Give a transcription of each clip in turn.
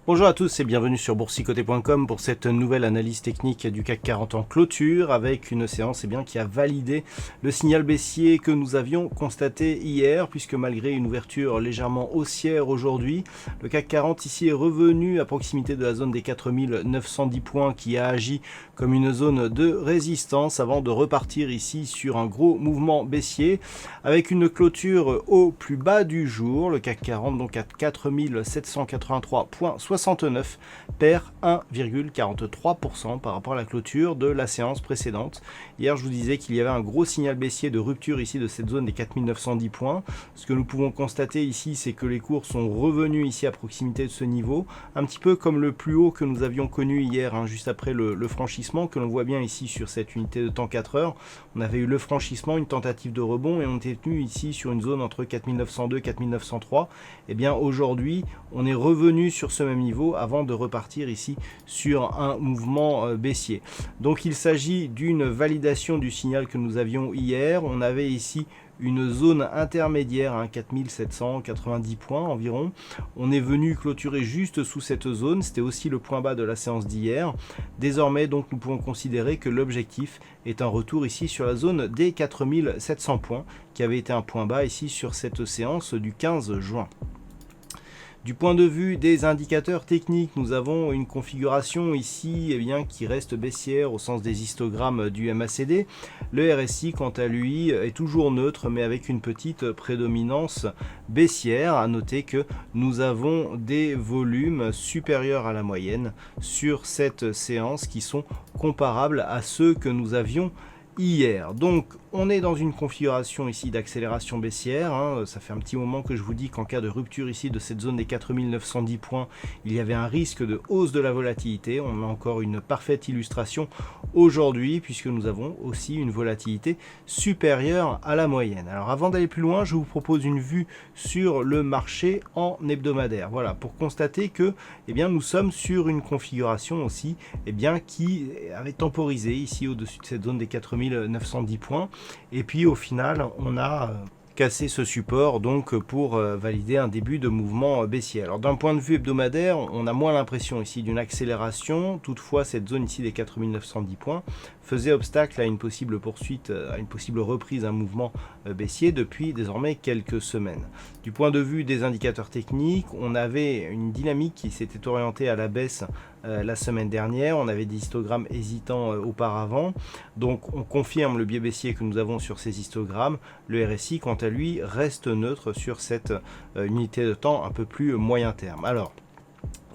Bonjour à tous et bienvenue sur boursicoté.com pour cette nouvelle analyse technique du CAC 40 en clôture avec une séance qui a validé le signal baissier que nous avions constaté hier, puisque malgré une ouverture légèrement haussière aujourd'hui, le CAC 40 ici est revenu à proximité de la zone des 4910 points qui a agi comme une zone de résistance avant de repartir ici sur un gros mouvement baissier avec une clôture au plus bas du jour. Le CAC 40 donc à 4783,69 perd 1,43% par rapport à la clôture de la séance précédente. Hier, je vous disais qu'il y avait un gros signal baissier de rupture ici de cette zone des 4910 points. Ce que nous pouvons constater ici, c'est que les cours sont revenus ici à proximité de ce niveau, un petit peu comme le plus haut que nous avions connu hier, juste après le franchissement, que l'on voit bien ici sur cette unité de temps 4 heures. On avait eu le franchissement, une tentative de rebond, et on était tenu ici sur une zone entre 4902 et 4903. Et bien aujourd'hui, on est revenu sur ce même niveau avant de repartir ici sur un mouvement baissier. Donc il s'agit d'une validation du signal que nous avions hier. On avait ici une zone intermédiaire, 4790 points environ. On est venu clôturer juste sous cette zone, c'était aussi le point bas de la séance d'hier. Désormais donc nous pouvons considérer que l'objectif est un retour ici sur la zone des 4700 points qui avait été un point bas ici sur cette séance du 15 juin. Du point de vue des indicateurs techniques, nous avons une configuration ici qui reste baissière au sens des histogrammes du MACD. Le RSI, quant à lui, est toujours neutre, mais avec une petite prédominance baissière. À noter que nous avons des volumes supérieurs à la moyenne sur cette séance qui sont comparables à ceux que nous avions hier. Donc on est dans une configuration ici d'accélération baissière, ça fait un petit moment que je vous dis qu'en cas de rupture ici de cette zone des 4910 points, il y avait un risque de hausse de la volatilité. On a encore une parfaite illustration aujourd'hui puisque nous avons aussi une volatilité supérieure à la moyenne. Alors avant d'aller plus loin, je vous propose une vue sur le marché en hebdomadaire. Voilà, pour constater que nous sommes sur une configuration aussi qui avait temporisé ici au-dessus de cette zone des 4910 points. Et puis au final, on a cassé ce support donc pour valider un début de mouvement baissier. Alors d'un point de vue hebdomadaire, on a moins l'impression ici d'une accélération. Toutefois, cette zone ici des 4910 points faisait obstacle à une possible poursuite, à une possible reprise d'un mouvement baissier depuis désormais quelques semaines. Du point de vue des indicateurs techniques, on avait une dynamique qui s'était orientée à la baisse la semaine dernière. On avait des histogrammes hésitants auparavant. Donc on confirme le biais baissier que nous avons sur ces histogrammes. Le RSI, quant à lui, reste neutre sur cette unité de temps un peu plus moyen terme. Alors,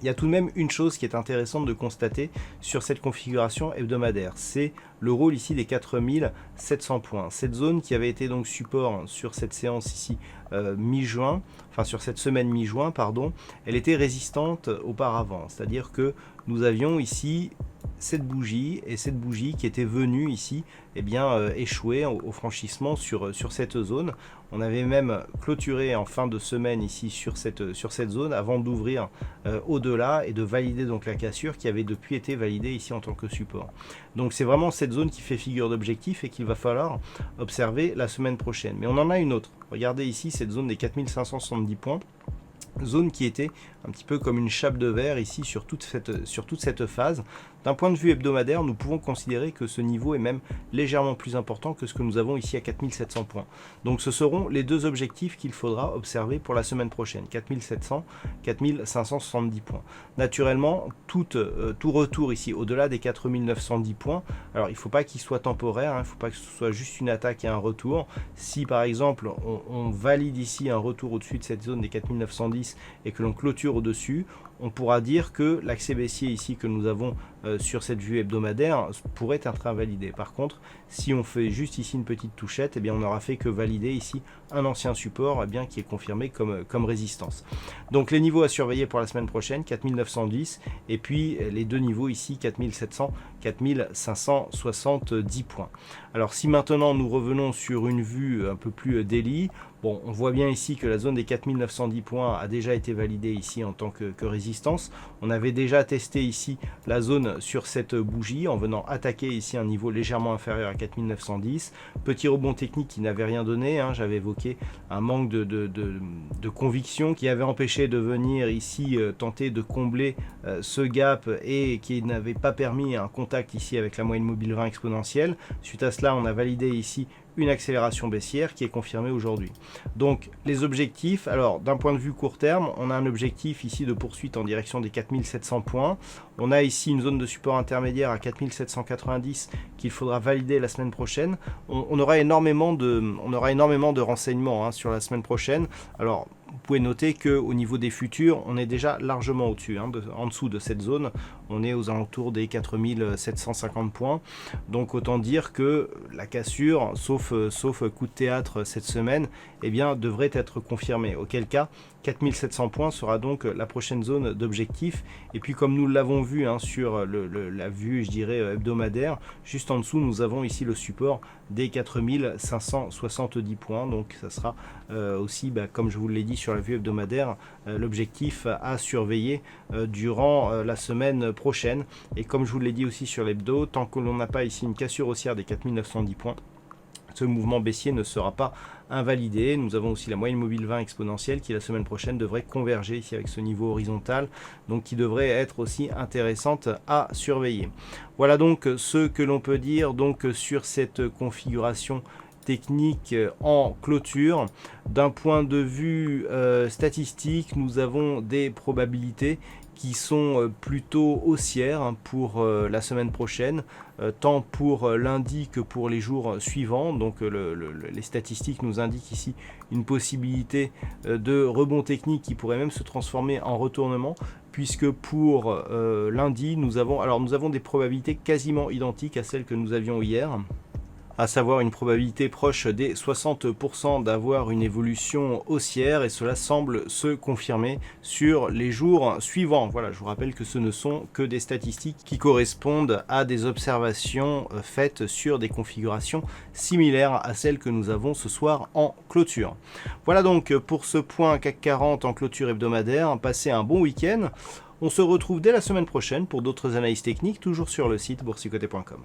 il y a tout de même une chose qui est intéressante de constater sur cette configuration hebdomadaire, c'est le rôle ici des 4700 points. Cette zone qui avait été donc support sur cette séance ici mi-juin, enfin sur cette semaine mi-juin, pardon, elle était résistante auparavant. C'est-à-dire que nous avions ici cette bougie et cette bougie qui était venue ici échouer au franchissement sur cette zone. On avait même clôturé en fin de semaine ici sur cette zone avant d'ouvrir au-delà et de valider donc la cassure qui avait depuis été validée ici en tant que support. Donc c'est vraiment cette zone qui fait figure d'objectif et qu'il va falloir observer la semaine prochaine. Mais on en a une autre. Regardez ici cette zone des 4570 points. Zone qui était un petit peu comme une chape de verre ici sur toute cette phase. D'un point de vue hebdomadaire, nous pouvons considérer que ce niveau est même légèrement plus important que ce que nous avons ici à 4700 points. Donc ce seront les deux objectifs qu'il faudra observer pour la semaine prochaine, 4700, 4570 points. Naturellement, tout retour ici au-delà des 4910 points, alors il ne faut pas qu'il soit temporaire, il ne faut pas que ce soit juste une attaque et un retour. Si par exemple on valide ici un retour au-dessus de cette zone des 4910 et que l'on clôture au-dessus, on pourra dire que l'accès baissier ici que nous avons sur cette vue hebdomadaire pourrait être invalidé. Par contre, si on fait juste ici une petite touchette, eh bien on n'aura fait que valider ici un ancien support qui est confirmé comme résistance. Donc les niveaux à surveiller pour la semaine prochaine, 4910 et puis les deux niveaux ici, 4700, 4570 points. Alors si maintenant nous revenons sur une vue un peu plus daily, bon, on voit bien ici que la zone des 4910 points a déjà été validée ici en tant que résistance. On avait déjà testé ici la zone sur cette bougie en venant attaquer ici un niveau légèrement inférieur à 4910. Petit rebond technique qui n'avait rien donné. J'avais évoqué un manque de conviction qui avait empêché de venir ici tenter de combler ce gap et qui n'avait pas permis un contact ici avec la moyenne mobile 20 exponentielle. Suite à cela, on a validé ici une accélération baissière qui est confirmée aujourd'hui. Donc les objectifs, alors d'un point de vue court terme, on a un objectif ici de poursuite en direction des 4700 points. On a ici une zone de support intermédiaire à 4790 qu'il faudra valider la semaine prochaine. On aura énormément de renseignements sur la semaine prochaine. Alors vous pouvez noter qu'au niveau des futurs, on est déjà largement au-dessus, en dessous de cette zone. On est aux alentours des 4750 points. Donc autant dire que la cassure, sauf coup de théâtre cette semaine, devrait être confirmée. Auquel cas, 4700 points sera donc la prochaine zone d'objectif. Et puis comme nous l'avons vu sur la vue, je dirais, hebdomadaire, juste en dessous, nous avons ici le support des 4570 points. Donc ça sera aussi, comme je vous l'ai dit sur la vue hebdomadaire, l'objectif à surveiller durant la semaine prochaine. Et comme je vous l'ai dit aussi sur l'hebdo, tant que l'on n'a pas ici une cassure haussière des 4910 points, ce mouvement baissier ne sera pas invalidé. Nous avons aussi la moyenne mobile 20 exponentielle qui la semaine prochaine devrait converger ici avec ce niveau horizontal, donc qui devrait être aussi intéressante à surveiller. Voilà donc ce que l'on peut dire donc sur cette configuration technique en clôture. D'un point de vue statistique, nous avons des probabilités qui sont plutôt haussières pour la semaine prochaine, tant pour lundi que pour les jours suivants. Donc les statistiques nous indiquent ici une possibilité de rebond technique qui pourrait même se transformer en retournement, puisque pour lundi, nous avons des probabilités quasiment identiques à celles que nous avions hier, à savoir une probabilité proche des 60% d'avoir une évolution haussière, et cela semble se confirmer sur les jours suivants. Voilà, je vous rappelle que ce ne sont que des statistiques qui correspondent à des observations faites sur des configurations similaires à celles que nous avons ce soir en clôture. Voilà donc pour ce point CAC 40 en clôture hebdomadaire. Passez un bon week-end. On se retrouve dès la semaine prochaine pour d'autres analyses techniques, toujours sur le site boursicoté.com.